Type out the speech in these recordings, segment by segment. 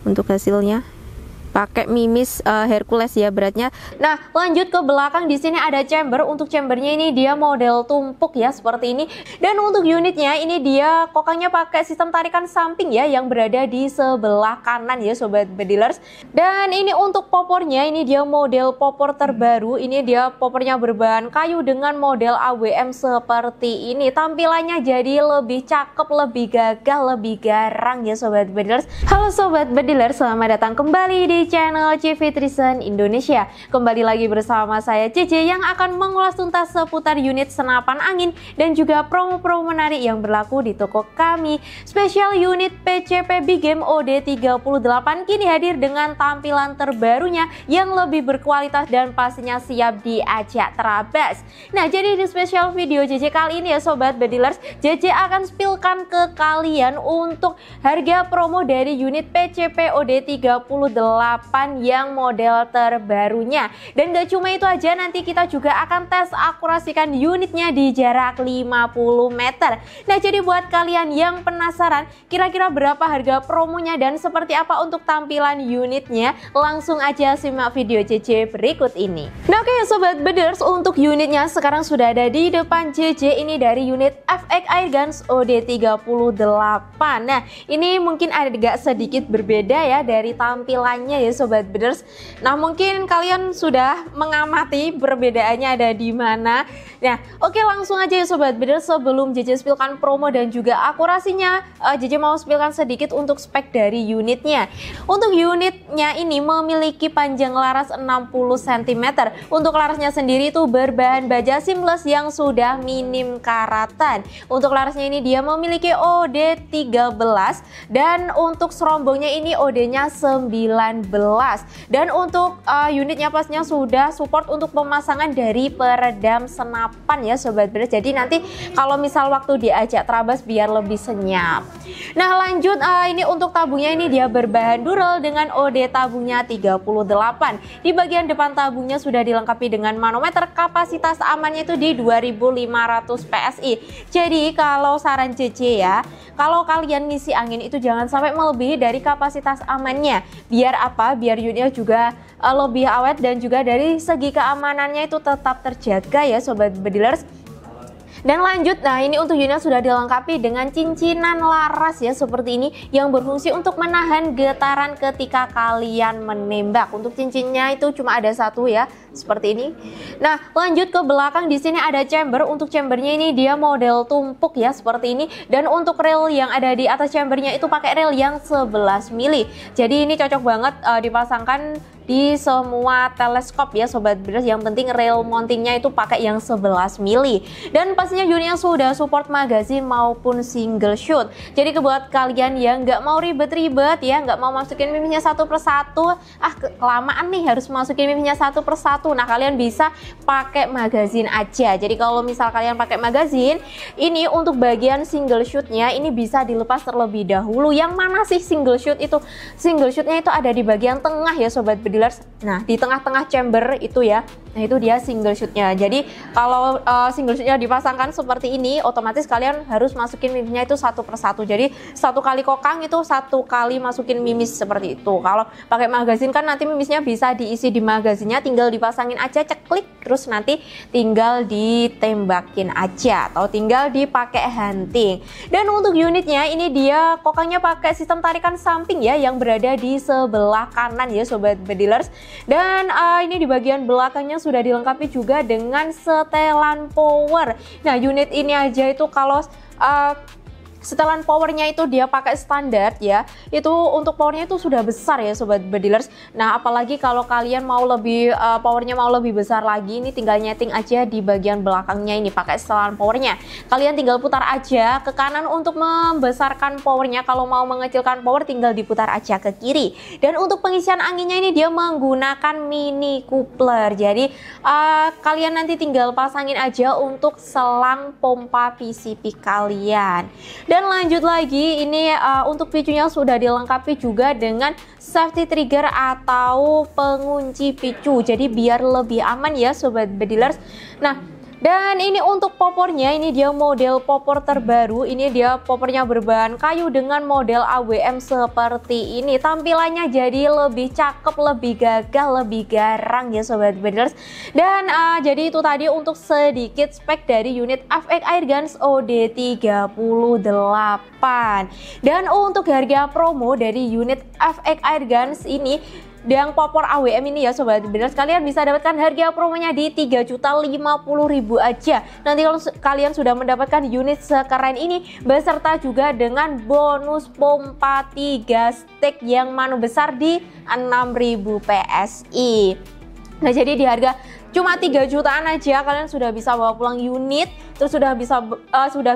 untuk hasilnya. Pakai Mimis Hercules ya beratnya. Nah, lanjut ke belakang, di sini ada chamber. Untuk chambernya ini dia model tumpuk ya seperti ini. Dan untuk unitnya ini dia kokangnya pakai sistem tarikan samping ya yang berada di sebelah kanan ya sobat bedilers. Dan ini untuk popornya ini dia model popor terbaru. Ini dia popornya berbahan kayu dengan model AWM seperti ini. Tampilannya jadi lebih cakep, lebih gagah, lebih garang ya sobat bedilers. Halo sobat bedilers, selamat datang kembali di channel CV Trison Indonesia. Kembali lagi bersama saya CC yang akan mengulas tuntas seputar unit senapan angin dan juga promo-promo menarik yang berlaku di toko kami. Spesial unit PCP Big Game OD38 kini hadir dengan tampilan terbarunya yang lebih berkualitas dan pastinya siap diajak terabas. Nah, jadi di spesial video JJ kali ini ya sobat bedilers, JJ akan spillkan ke kalian untuk harga promo dari unit PCP OD38 yang model terbarunya. Dan gak cuma itu aja, nanti kita juga akan tes akurasikan unitnya di jarak 50 meter. Nah, jadi buat kalian yang penasaran kira-kira berapa harga promonya dan seperti apa untuk tampilan unitnya, langsung aja simak video JJ berikut ini. Nah, oke sobat bedilers, untuk unitnya sekarang sudah ada di depan JJ. Ini dari unit FX Airguns OD38. Nah, ini mungkin agak sedikit berbeda ya dari tampilannya ya sobat bedilers. Nah, mungkin kalian sudah mengamati perbedaannya ada di mana. Nah, oke langsung aja ya sobat bedilers, sebelum JJ spillkan promo dan juga akurasinya, JJ mau spillkan sedikit untuk spek dari unitnya. Untuk unitnya ini memiliki panjang laras 60 cm. Untuk larasnya sendiri itu berbahan baja seamless yang sudah minim karatan. Untuk larasnya ini dia memiliki OD13 dan untuk serombongnya ini OD-nya 19. Dan untuk unitnya pastinya sudah support untuk pemasangan dari peredam senapan ya sobat bedilers. Jadi nanti kalau misal waktu diajak terabas biar lebih senyap. Nah, lanjut ini untuk tabungnya ini dia berbahan dural dengan OD tabungnya 38. Di bagian depan tabungnya sudah dilengkapi dengan manometer, kapasitas amannya itu di 2500 PSI. Jadi kalau saran CC ya, kalau kalian ngisi angin itu jangan sampai melebihi dari kapasitas amannya. Biar apa? Biar unitnya juga lebih awet dan juga dari segi keamanannya itu tetap terjaga ya sobat bedilers. Dan lanjut, nah ini untuk unitnya sudah dilengkapi dengan cincinan laras ya seperti ini yang berfungsi untuk menahan getaran ketika kalian menembak. Untuk cincinnya itu cuma ada satu ya seperti ini. Nah, lanjut ke belakang, di sini ada chamber. Untuk chambernya ini dia model tumpuk ya seperti ini. Dan untuk rel yang ada di atas chambernya itu pakai rel yang 11 mili. Jadi ini cocok banget dipasangkan di semua teleskop ya sobat bedilers. Yang penting rail mountingnya itu pakai yang 11 mili. Dan pastinya unitnya sudah support magazine maupun single shoot. Jadi buat kalian yang nggak mau ribet-ribet ya, nggak mau masukin mimisnya satu persatu, kelamaan nih harus masukin mimisnya satu persatu. Nah, kalian bisa pakai magazine aja. Jadi kalau misal kalian pakai magazine, ini untuk bagian single shootnya ini bisa dilepas terlebih dahulu. Yang mana sih single shoot itu? Single shootnya itu ada di bagian tengah ya sobat bedilers. Nah, di tengah-tengah chamber itu ya. Nah, itu dia single shootnya. Jadi kalau single shootnya dipasangkan seperti ini, otomatis kalian harus masukin mimisnya itu satu persatu. Jadi satu kali kokang itu satu kali masukin mimis seperti itu. Kalau pakai magazine kan nanti mimisnya bisa diisi di magazinnya, tinggal dipasangin aja, ceklik, terus nanti tinggal ditembakin aja atau tinggal dipakai hunting. Dan untuk unitnya ini dia kokangnya pakai sistem tarikan samping ya yang berada di sebelah kanan ya sobat bedilers. Dan ini di bagian belakangnya sudah dilengkapi juga dengan setelan power. Nah, unit ini aja itu kalau setelan powernya itu dia pakai standar ya, itu untuk powernya itu sudah besar ya sobat bedilers. Nah, apalagi kalau kalian mau lebih powernya mau lebih besar lagi, ini tinggal nyeting aja di bagian belakangnya ini pakai setelan powernya. Kalian tinggal putar aja ke kanan untuk membesarkan powernya. Kalau mau mengecilkan power tinggal diputar aja ke kiri. Dan untuk pengisian anginnya ini dia menggunakan mini coupler. Jadi kalian nanti tinggal pasangin aja untuk selang pompa PCP kalian. Dan lanjut lagi, ini untuk picunya sudah dilengkapi juga dengan safety trigger atau pengunci picu. Jadi biar lebih aman ya sobat bedilers. Nah, Dan ini untuk popornya, ini dia model popor terbaru. Ini dia popornya berbahan kayu dengan model AWM seperti ini. Tampilannya jadi lebih cakep, lebih gagah, lebih garang ya Sobat Bedilers. Dan jadi itu tadi untuk sedikit spek dari unit FX Airguns OD38. Dan untuk harga promo dari unit FX Airguns ini yang popor AWM ini ya Sobat Bedilers, kalian bisa dapatkan harga promonya di 3.050.000 aja. Nanti kalau kalian sudah mendapatkan unit sekeren ini beserta juga dengan bonus pompa 3 stick yang manu besar di 6.000 PSI. Nah, jadi di harga cuma 3 jutaan aja kalian sudah bisa bawa pulang unit, terus sudah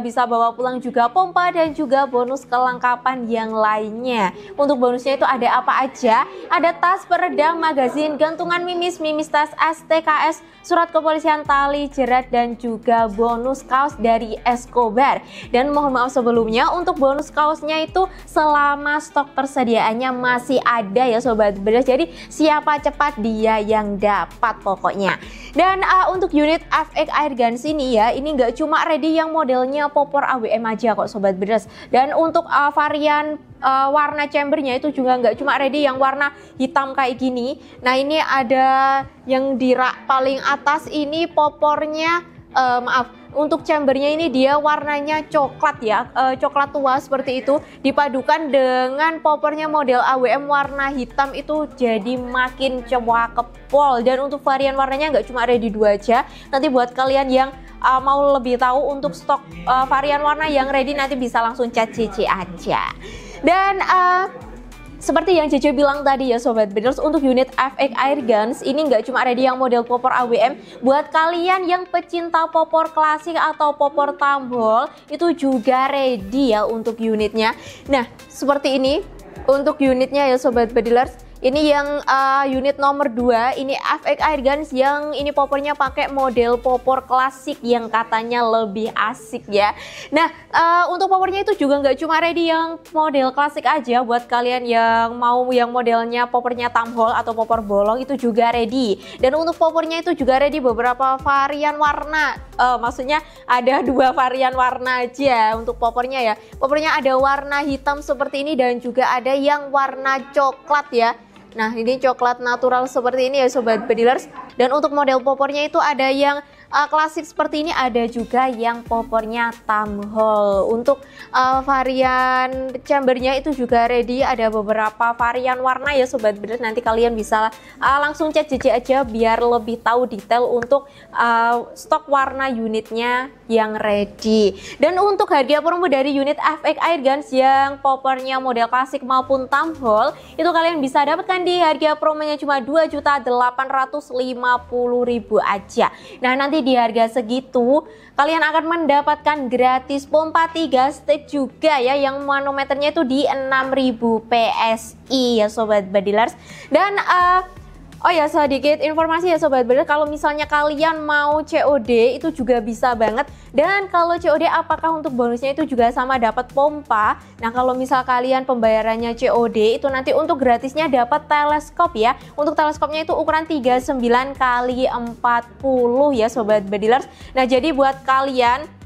bisa bawa pulang juga pompa dan juga bonus kelengkapan yang lainnya. Untuk bonusnya itu ada apa aja? Ada tas peredam, magazin, gantungan mimis, tas STKS, surat kepolisian, tali jerat, dan juga bonus kaos dari Escobar. Dan mohon maaf sebelumnya, untuk bonus kaosnya itu selama stok persediaannya masih ada ya Sobat Bedilers. Jadi siapa cepat dia yang dapat pokoknya. Dan untuk unit FX Airguns ini ya, ini nggak cuma ready yang modelnya popor AWM aja kok Sobat Bedilers. Dan untuk varian warna chambernya itu juga nggak cuma ready yang warna hitam kayak gini. Nah, ini ada yang di rak paling atas ini popornya, untuk chambernya ini dia warnanya coklat ya, coklat tua seperti itu, dipadukan dengan popornya model AWM warna hitam, itu jadi makin cakep pol. Dan untuk varian warnanya nggak cuma ready 2 aja, nanti buat kalian yang mau lebih tahu untuk stok varian warna yang ready nanti bisa langsung chat CC aja. Dan seperti yang Cece bilang tadi ya Sobat Bedilers, untuk unit FX Airguns ini nggak cuma ready yang model popor AWM, buat kalian yang pecinta popor klasik atau popor tambol itu juga ready ya untuk unitnya. Nah, seperti ini untuk unitnya ya Sobat Bedilers. Ini yang unit nomor 2, ini FX Airguns yang ini popornya pakai model popor klasik yang katanya lebih asik ya. Nah, untuk popornya itu juga nggak cuma ready yang model klasik aja, buat kalian yang mau yang modelnya popornya tamhole atau popor bolong itu juga ready. Dan untuk popornya itu juga ready beberapa varian warna, maksudnya ada 2 varian warna aja untuk popornya ya. Popornya ada warna hitam seperti ini dan juga ada yang warna coklat ya. Nah, ini coklat natural seperti ini ya Sobat Bedilers. Dan untuk model popornya itu ada yang klasik seperti ini, ada juga yang popornya tamhole. Untuk varian chambernya itu juga ready, ada beberapa varian warna ya Sobat Bedilers. Nanti kalian bisa langsung chat JJ aja biar lebih tahu detail untuk stok warna unitnya yang ready. Dan untuk harga promo dari unit FX Airguns yang popornya model klasik maupun tamhole itu kalian bisa dapatkan di harga promonya cuma 2.850.000 aja. Nah, nanti di harga segitu kalian akan mendapatkan gratis pompa 3 stick juga ya, yang manometernya itu di 6.000 PSI ya Sobat Bedilers. Dan oh ya, sedikit informasi ya Sobat Bedilers, kalau misalnya kalian mau COD itu juga bisa banget. Dan kalau COD apakah untuk bonusnya itu juga sama dapat pompa. Nah, kalau misal kalian pembayarannya COD itu nanti untuk gratisnya dapat teleskop ya. Untuk teleskopnya itu ukuran 39x40 ya Sobat Bedilers. Nah, jadi buat kalian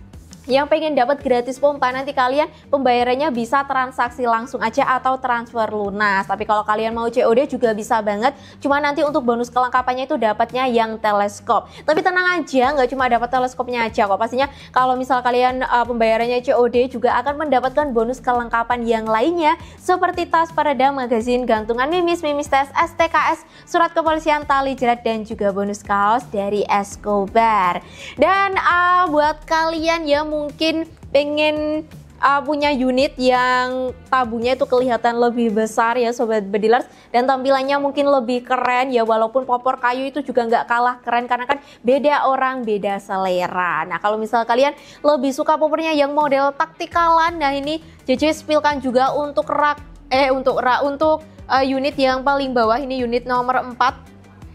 yang pengen dapat gratis pompa, nanti kalian pembayarannya bisa transaksi langsung aja atau transfer lunas. Tapi kalau kalian mau COD juga bisa banget, cuma nanti untuk bonus kelengkapannya itu dapatnya yang teleskop. Tapi tenang aja, nggak cuma dapat teleskopnya aja kok, pastinya kalau misal kalian pembayarannya COD juga akan mendapatkan bonus kelengkapan yang lainnya seperti tas peredam, magazin, gantungan mimis, tas STKS, surat kepolisian, tali jerat, dan juga bonus kaos dari Escobar. Dan buat kalian yang mungkin pengen punya unit yang tabungnya itu kelihatan lebih besar ya Sobat Bedilers, dan tampilannya mungkin lebih keren ya, walaupun popor kayu itu juga nggak kalah keren karena kan beda orang beda selera. Nah, kalau misal kalian lebih suka popornya yang model taktikalan, nah ini JJ spillkan juga untuk untuk unit yang paling bawah, ini unit nomor 4.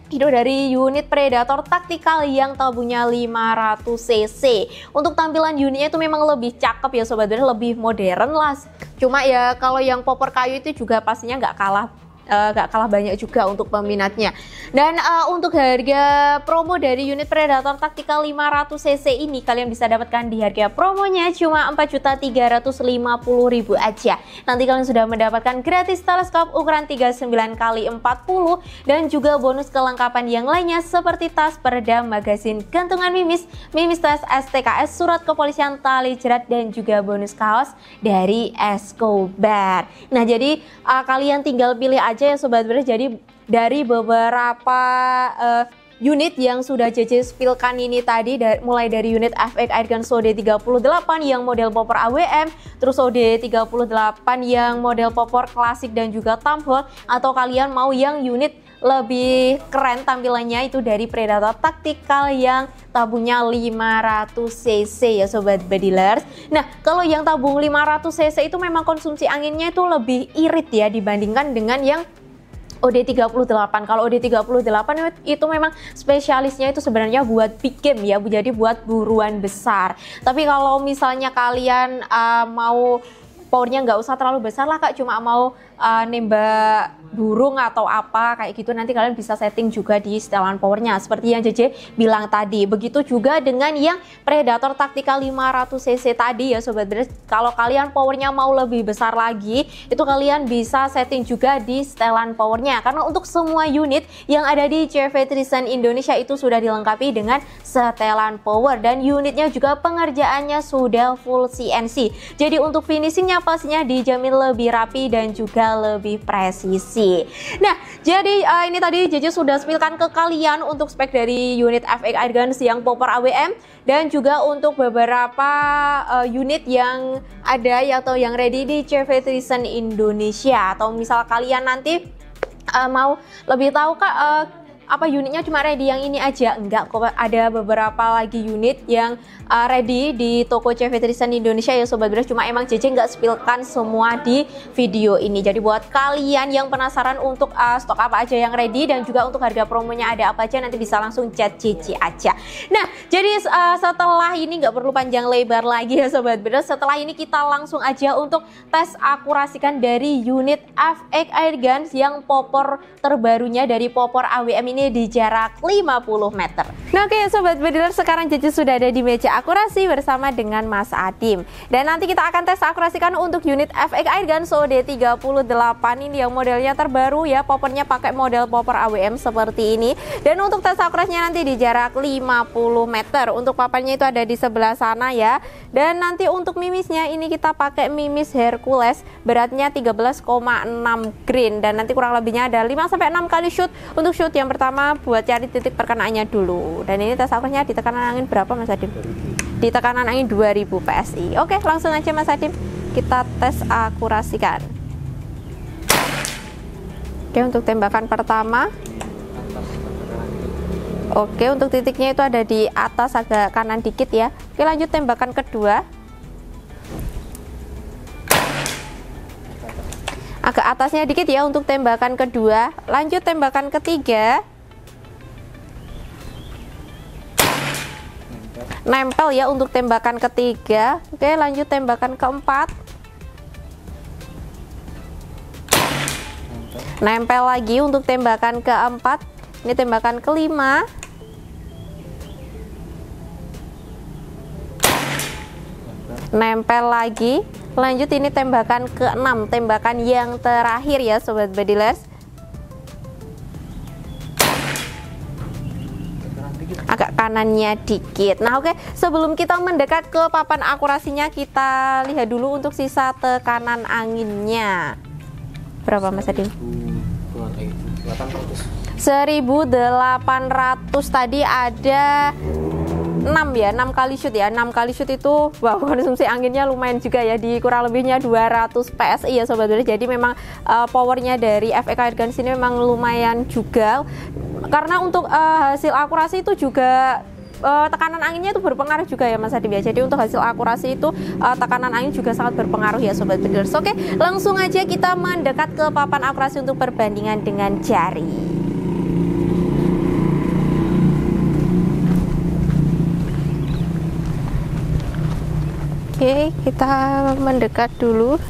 Itu dari unit Predator taktikal yang tabungnya 500 cc. Untuk tampilan unitnya itu memang lebih cakep ya Sobat Bedilers, lebih modern lah. Cuma ya kalau yang popor kayu itu juga pastinya nggak kalah gak kalah banyak juga untuk peminatnya. Dan untuk harga promo dari unit Predator Tactical 500cc ini kalian bisa dapatkan di harga promonya cuma 4.350.000 aja. Nanti kalian sudah mendapatkan gratis teleskop ukuran 39x40 dan juga bonus kelengkapan yang lainnya seperti tas, peredam, magazin, gantungan mimis, mimis tes STKS, surat kepolisian, tali jerat, dan juga bonus kaos dari Escobar. Nah, jadi kalian tinggal pilih aja ya Sobat Breeders. Jadi dari beberapa unit yang sudah JJ spillkan ini tadi, mulai dari unit FX Airgun OD38 yang model popor AWM, terus OD38 yang model popor klasik dan juga tumbler, atau kalian mau yang unit lebih keren tampilannya itu dari Predator Tactical yang tabungnya 500cc ya Sobat Bedilers. Nah, kalau yang tabung 500cc itu memang konsumsi anginnya itu lebih irit ya dibandingkan dengan yang OD38. Kalau OD38 itu memang spesialisnya itu sebenarnya buat big game ya, jadi buat buruan besar. Tapi kalau misalnya kalian mau powernya nggak usah terlalu besar lah Kak, cuma mau nembak burung atau apa kayak gitu, nanti kalian bisa setting juga di setelan powernya seperti yang JJ bilang tadi. Begitu juga dengan yang Predator Tactical 500cc tadi ya Sobat Breeders. Kalau kalian powernya mau lebih besar lagi, itu kalian bisa setting juga di setelan powernya, karena untuk semua unit yang ada di CV Trisan Indonesia itu sudah dilengkapi dengan setelan power dan unitnya juga pengerjaannya sudah full CNC. Jadi untuk finishingnya pastinya dijamin lebih rapi dan juga lebih presisi. Nah, jadi ini tadi JJ sudah spillkan ke kalian untuk spek dari unit FX Airgun yang popor AWM dan juga untuk beberapa unit yang ada atau yang ready di CV Trisan Indonesia. Atau misal kalian nanti mau lebih tahu Kak, apa unitnya cuma ready yang ini aja? Enggak kok, ada beberapa lagi unit yang ready di toko CV Trisan Indonesia ya Sobat Breeders, cuma emang JJ nggak spillkan semua di video ini. Jadi buat kalian yang penasaran untuk stok apa aja yang ready dan juga untuk harga promonya ada apa aja, nanti bisa langsung chat JJ aja. Nah, jadi setelah ini nggak perlu panjang lebar lagi ya Sobat Breeders, setelah ini kita langsung aja untuk tes akurasikan dari unit FX Airgun yang popor terbarunya dari popor AWM ini di jarak 50 meter. Nah, oke Sobat Breeders, sekarang JJ sudah ada di meja akurasi bersama dengan Mas Adim. Dan nanti kita akan tes akurasikan untuk unit FX Airgun OD38 ini yang modelnya terbaru ya, popornya pakai model popor AWM seperti ini. Dan untuk tes akurasinya nanti di jarak 50 meter. Untuk papannya itu ada di sebelah sana ya. Dan nanti untuk mimisnya ini kita pakai mimis Hercules, beratnya 13,6 grain dan nanti kurang lebihnya ada 5-6 kali shoot. Untuk shoot yang pertama buat cari titik perkenaannya dulu. Dan ini tes akurasinya di tekanan angin berapa Mas Adim? Di tekanan angin 2000 PSI. Oke, langsung aja Mas Adim kita tes akurasikan. Oke, untuk tembakan pertama. Oke, untuk titiknya itu ada di atas agak kanan dikit ya. Oke, lanjut tembakan kedua. Agak atasnya dikit ya untuk tembakan kedua. Lanjut tembakan ketiga. Nempel ya untuk tembakan ketiga. Oke, lanjut tembakan keempat. Nempel lagi untuk tembakan keempat. Ini tembakan kelima. Nempel lagi. Lanjut ini tembakan ke-6, tembakan yang terakhir ya Sobat Bedilers. Agak kanannya dikit. Nah, oke, sebelum kita mendekat ke papan akurasinya, kita lihat dulu untuk sisa tekanan anginnya. Berapa Mas Adim? 1800 tadi ada 6 ya, 6 kali shoot ya. 6 kali shoot itu wow, konsumsi anginnya lumayan juga ya, di kurang lebihnya 200 PSI ya Sobat Breeders. Jadi memang powernya dari FX Airgun sini memang lumayan juga, karena untuk hasil akurasi itu juga tekanan anginnya itu berpengaruh juga ya Mas Adim ya. Jadi untuk hasil akurasi itu tekanan angin juga sangat berpengaruh ya Sobat Breeders. Oke, langsung aja kita mendekat ke papan akurasi untuk perbandingan dengan jari. Oke, kita mendekat dulu.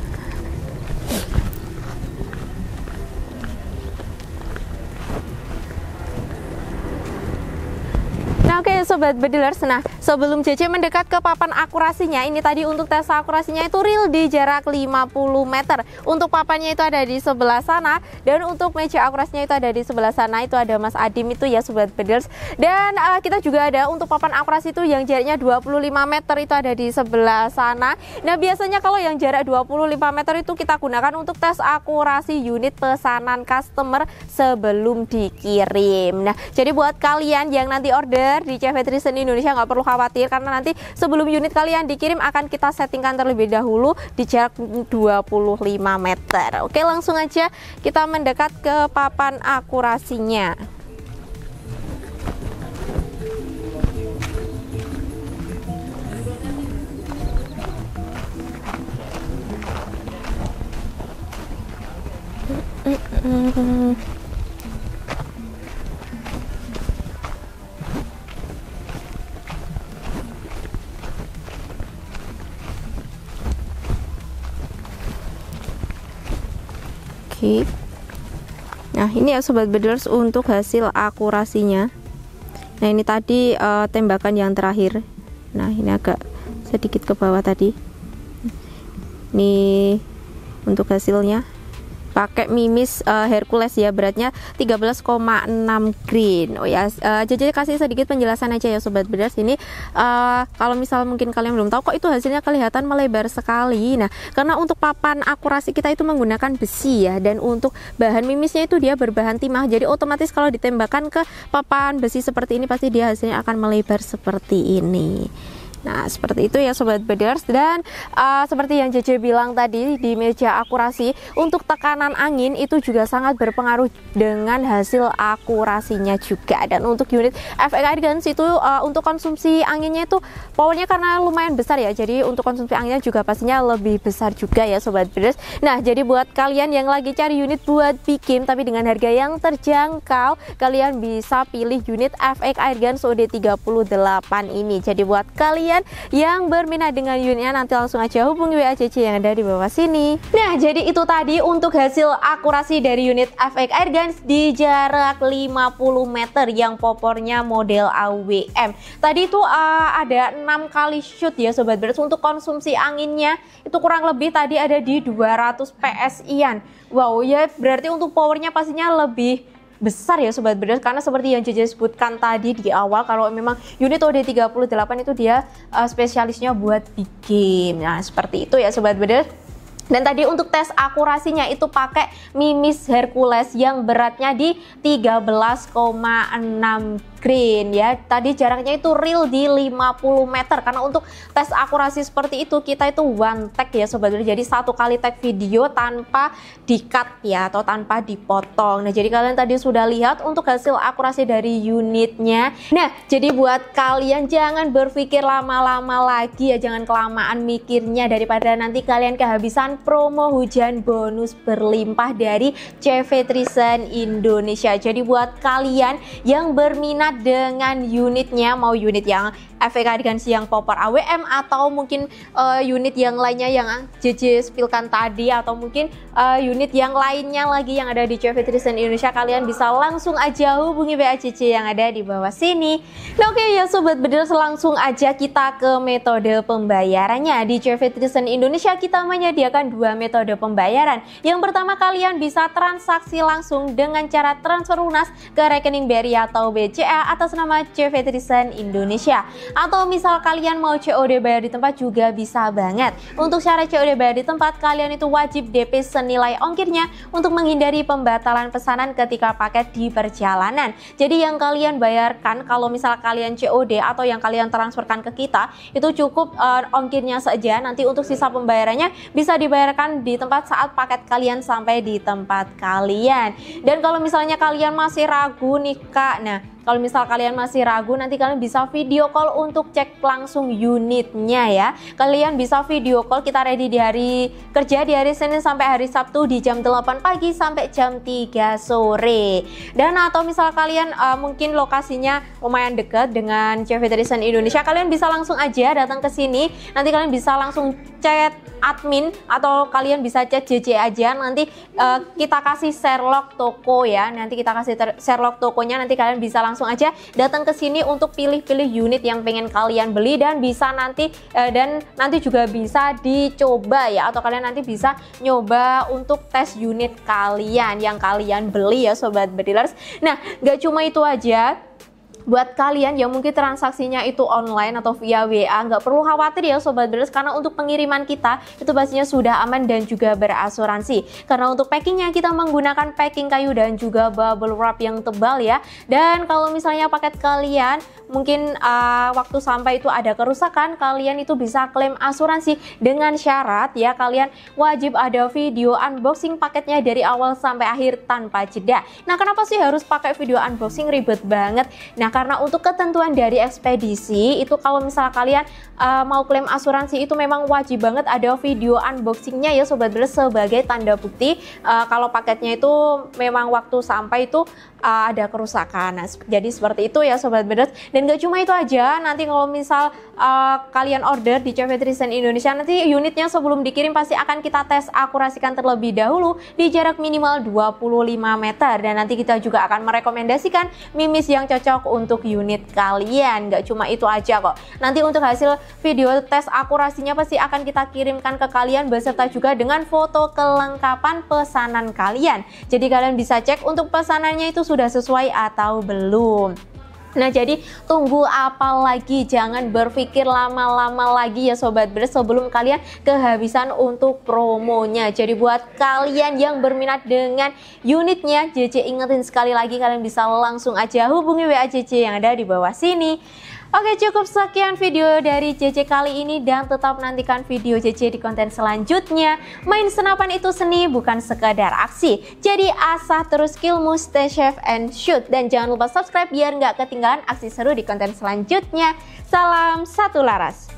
Sobat Bedilers, nah sebelum JJ mendekat ke papan akurasinya, ini tadi untuk tes akurasinya itu real di jarak 50 meter. Untuk papannya itu ada di sebelah sana, dan untuk meja akurasinya itu ada di sebelah sana. Itu ada Mas Adim itu ya Sobat Bedilers. Dan kita juga ada untuk papan akurasi itu yang jaraknya 25 meter itu ada di sebelah sana. Nah biasanya kalau yang jarak 25 meter itu kita gunakan untuk tes akurasi unit pesanan customer sebelum dikirim. Nah jadi buat kalian yang nanti order di CV Trison Indonesia nggak perlu khawatir, karena nanti sebelum unit kalian dikirim akan kita settingkan terlebih dahulu di jarak 25 meter. Oke, langsung aja kita mendekat ke papan akurasinya. Oke. Nah ini ya Sobat Bedilers untuk hasil akurasinya. Nah ini tadi tembakan yang terakhir. Nah ini agak sedikit ke bawah tadi. Ini untuk hasilnya pakai Mimis Hercules ya, beratnya 13,6 grain. Oh ya, JJ kasih sedikit penjelasan aja ya Sobat Bedilers. Ini kalau misal mungkin kalian belum tahu kok itu hasilnya kelihatan melebar sekali. Nah karena untuk papan akurasi kita itu menggunakan besi ya, dan untuk bahan mimisnya itu dia berbahan timah, jadi otomatis kalau ditembakkan ke papan besi seperti ini pasti dia hasilnya akan melebar seperti ini. Nah seperti itu ya Sobat Bedilers. Dan seperti yang JJ bilang tadi di meja akurasi, untuk tekanan angin itu juga sangat berpengaruh dengan hasil akurasinya juga. Dan untuk unit FX Airguns itu untuk konsumsi anginnya itu powernya karena lumayan besar ya, jadi untuk konsumsi anginnya juga pastinya lebih besar juga ya Sobat Bedilers. Nah jadi buat kalian yang lagi cari unit buat bikin tapi dengan harga yang terjangkau, kalian bisa pilih unit FX Airguns OD38 ini. Jadi buat kalian yang berminat dengan unitnya, nanti langsung aja hubungi WA JJ yang ada di bawah sini. Nah jadi itu tadi untuk hasil akurasi dari unit FX Airguns di jarak 50 meter yang popornya model AWM. Tadi itu ada 6 kali shoot ya Sobat Bedilers. Untuk konsumsi anginnya itu kurang lebih tadi ada di 200 PSI-an. Wow ya, berarti untuk powernya pastinya lebih besar ya Sobat Bedilers, karena seperti yang JJ sebutkan tadi di awal, kalau memang unit OD38 itu dia spesialisnya buat bikin. Nah seperti itu ya Sobat Bedilers. Dan tadi untuk tes akurasinya itu pakai Mimis Hercules yang beratnya di 13,6 grain ya. Tadi jaraknya itu real di 50 meter, karena untuk tes akurasi seperti itu kita itu one take ya Sobat Bedilers. Jadi satu kali take video tanpa di-cut ya, atau tanpa dipotong. Nah jadi kalian tadi sudah lihat untuk hasil akurasi dari unitnya. Nah jadi buat kalian jangan berpikir lama-lama lagi ya, jangan kelamaan mikirnya, daripada nanti kalian kehabisan promo hujan bonus berlimpah dari CV Trison Indonesia. Jadi buat kalian yang berminat dengan unitnya, mau unit yang FX Airguns yang popor AWM atau mungkin unit yang lainnya yang JJ spillkan tadi, atau mungkin unit yang lainnya lagi yang ada di CV Trison Indonesia, kalian bisa langsung aja hubungi WA JJ yang ada di bawah sini. Nah oke ya Sobat Bedilers, langsung aja kita ke metode pembayarannya. Di CV Trison Indonesia kita menyediakan dua metode pembayaran. Yang pertama, kalian bisa transaksi langsung dengan cara transfer lunas ke rekening BRI atau BCA atas nama CV Trison Indonesia. Atau misal kalian mau COD bayar di tempat juga bisa banget. Untuk syarat COD bayar di tempat, kalian itu wajib DP senilai ongkirnya untuk menghindari pembatalan pesanan ketika paket di perjalanan. Jadi yang kalian bayarkan kalau misal kalian COD atau yang kalian transferkan ke kita itu cukup ongkirnya saja. Nanti untuk sisa pembayarannya bisa dibayarkan di tempat saat paket kalian sampai di tempat kalian. Dan kalau misalnya kalian masih ragu nih Kak, nah kalau misal kalian masih ragu, nanti kalian bisa video call untuk cek langsung unitnya ya. Kalian bisa video call, kita ready di hari kerja di hari Senin sampai hari Sabtu di jam 8 pagi sampai jam 3 sore. Dan atau misal kalian mungkin lokasinya lumayan dekat dengan CV Trison Indonesia, kalian bisa langsung aja datang ke sini. Nanti kalian bisa langsung chat admin atau kalian bisa chat JJ aja, nanti kita kasih Sherlock toko ya, nanti kita kasih Sherlock tokonya, nanti kalian bisa langsung aja datang ke sini untuk pilih-pilih unit yang pengen kalian beli, dan bisa nanti juga bisa dicoba ya, atau kalian nanti bisa nyoba untuk tes unit kalian yang kalian beli ya Sobat Bedilers. Nah, gak cuma itu aja. Buat kalian yang mungkin transaksinya itu online atau via WA, nggak perlu khawatir ya Sobat Bedilers, karena untuk pengiriman kita itu pastinya sudah aman dan juga berasuransi. Karena untuk packingnya kita menggunakan packing kayu dan juga bubble wrap yang tebal ya. Dan kalau misalnya paket kalian mungkin waktu sampai itu ada kerusakan, kalian itu bisa klaim asuransi dengan syarat ya kalian wajib ada video unboxing paketnya dari awal sampai akhir tanpa jeda. Nah, kenapa sih harus pakai video unboxing? Ribet banget. Nah, karena untuk ketentuan dari ekspedisi itu kalau misalnya kalian mau klaim asuransi itu memang wajib banget ada video unboxingnya ya Sobat Bedilers, sebagai tanda bukti kalau paketnya itu memang waktu sampai itu ada kerusakan. Nah, jadi seperti itu ya Sobat Bedilers. Dan gak cuma itu aja, nanti kalau misal kalian order di CV Tristan Indonesia, nanti unitnya sebelum dikirim pasti akan kita tes akurasikan terlebih dahulu di jarak minimal 25 meter, dan nanti kita juga akan merekomendasikan mimis yang cocok untuk unit kalian. Gak cuma itu aja kok, nanti untuk hasil video tes akurasinya pasti akan kita kirimkan ke kalian beserta juga dengan foto kelengkapan pesanan kalian. Jadi kalian bisa cek untuk pesanannya itu sudah sesuai atau belum. Nah, jadi tunggu apa lagi? Jangan berpikir lama-lama lagi ya Sobat Bedilers sebelum kalian kehabisan untuk promonya. Jadi buat kalian yang berminat dengan unitnya, JJ ingetin sekali lagi, kalian bisa langsung aja hubungi WA JJ yang ada di bawah sini. Oke, cukup sekian video dari JJ kali ini, dan tetap nantikan video JJ di konten selanjutnya. Main senapan itu seni, bukan sekadar aksi. Jadi asah terus skillmu, stay safe and shoot. Dan jangan lupa subscribe biar nggak ketinggalan aksi seru di konten selanjutnya. Salam satu laras.